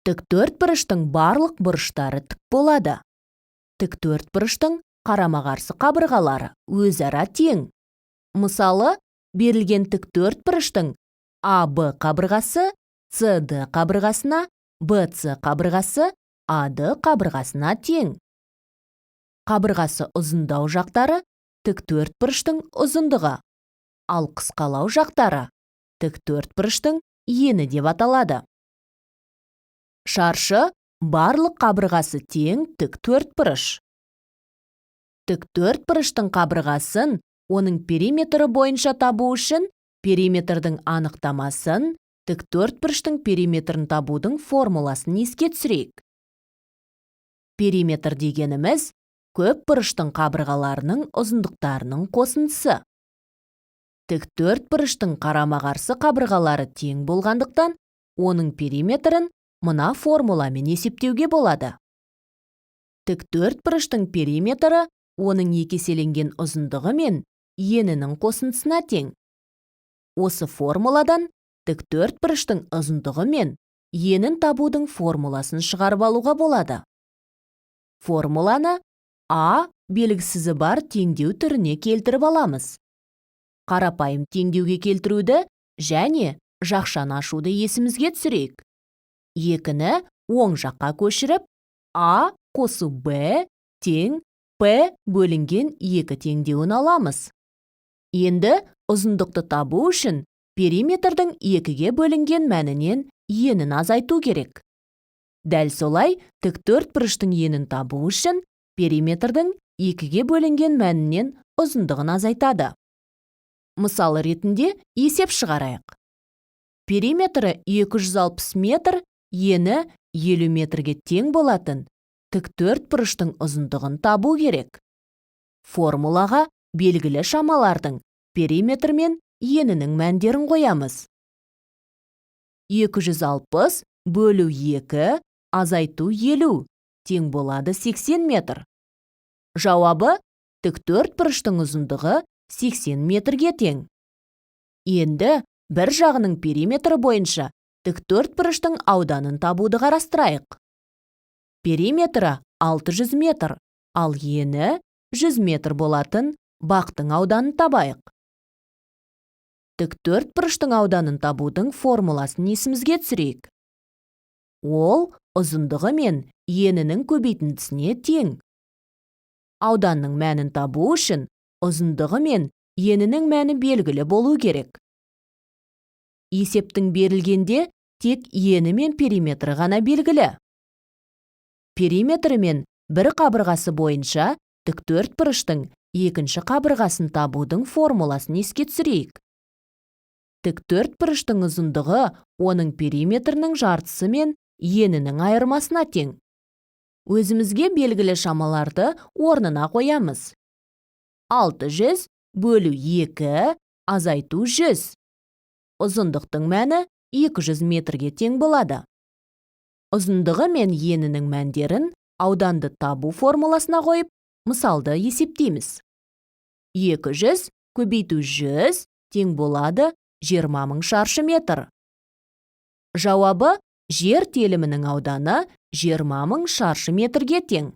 Тіктөртбұрыштың барлық бұрыштары тік болады. Тіктөртбұрыштың қарама-қарсы қабырғалары өзара тең. Мысалы, берілген тіктөртбұрыштың АБ қабырғасы СД қабырғасына, БЦ қабырғасы АД қабырғасына тең. Қабырғасы ұзындау жақтары тіктөртбұрыштың ұзындығы, ал қысқалау жақтары тіктөртбұрыштың ені деп аталады. Шаршы барлық қабырғасы тең тіктөртбұрыш. Тіктөртбұрыштың қабырғасын оның периметрі бойынша табу үшін периметрдің анықтамасын, тіктөртбұрыштың периметрін табудың формуласын еске түсірейік. Периметр дегеніміз көп бұрыштың қабырғаларының ұзындықтарының қосындысы. Тіктөртбұрыштың қарама-қарсы қабырғалары тең болғандықтан, оның периметрін мына формуламен есептеуге болады. Тіктөртбұрыштың периметрі оның екеселенген ұзындығы мен енінің қосындысына тең. Осы формуладан тіктөртбұрыштың ұзындығы мен енін табудың формуласын шығарып алуға болады. Формуланы А белгісізі бар теңдеу түріне келтіріп аламыз. Қарапайым теңдеуге келтіруді және жақшаны ашуды есімізге түсірейік. Екіні оң жаққа көшіріп, А қосу Б тең П бөлінген 2 теңдеуін аламыз. Енді ұзындықты табу үшін периметрдің 2-ге бөлінген мәнінен енін азайту керек. Дәл солай, тіктөртбұрыштың енін табу үшін периметрдің 2-ге бөлінген мәнінен ұзындығын азайтады. Мысалы ретінде есеп шығарайық. Периметрі 260 метр, ені 50 метрге тең болатын тіктөртбұрыштың ұзындығын табу керек. Формулаға белгілі шамалардың периметр мен енінің мәндерін қоямыз. 260 бөлу 2 азайту 50 тең болады 80 метр. Жауабы тіктөртбұрыштың ұзындығы 80 метрге тең. Енді бір жағының периметрі бойынша тіктөртбұрыштың ауданын табуды қарастырайық. Периметрі 600 метр, ал ені 100 метр болатын бақтың ауданын табайық. Тіктөртбұрыштың ауданын табудың формуласын есімізге түсірейік. Ол ұзындығы мен енінің көбейтіндісіне тең. Ауданның мәнін табу үшін ұзындығы мен енінің мәні белгілі болу керек. Есептің берілгенде тек ені мен периметрі ғана белгілі. Периметрі мен бір қабырғасы бойынша тіктөртбұрыштың екінші қабырғасын табудың формуласын еске түсірейік. Тіктөртбұрыштың ұзындығы оның периметрінің жартысы мен енінің айырмасына тең. Өзімізге белгілі шамаларды орнына қоямыз. 600 бөлу 2 азайту 100. Ұзындықтың мәні 200 метрге тең болады. Ұзындығы мен енінің мәндерін ауданды табу формуласына қойып, мысалды есептейміз. 200 көбейту 100 тең болады 20 000 шаршы метр. Жауабы жер телімінің ауданы 20 000 шаршы метрге тең.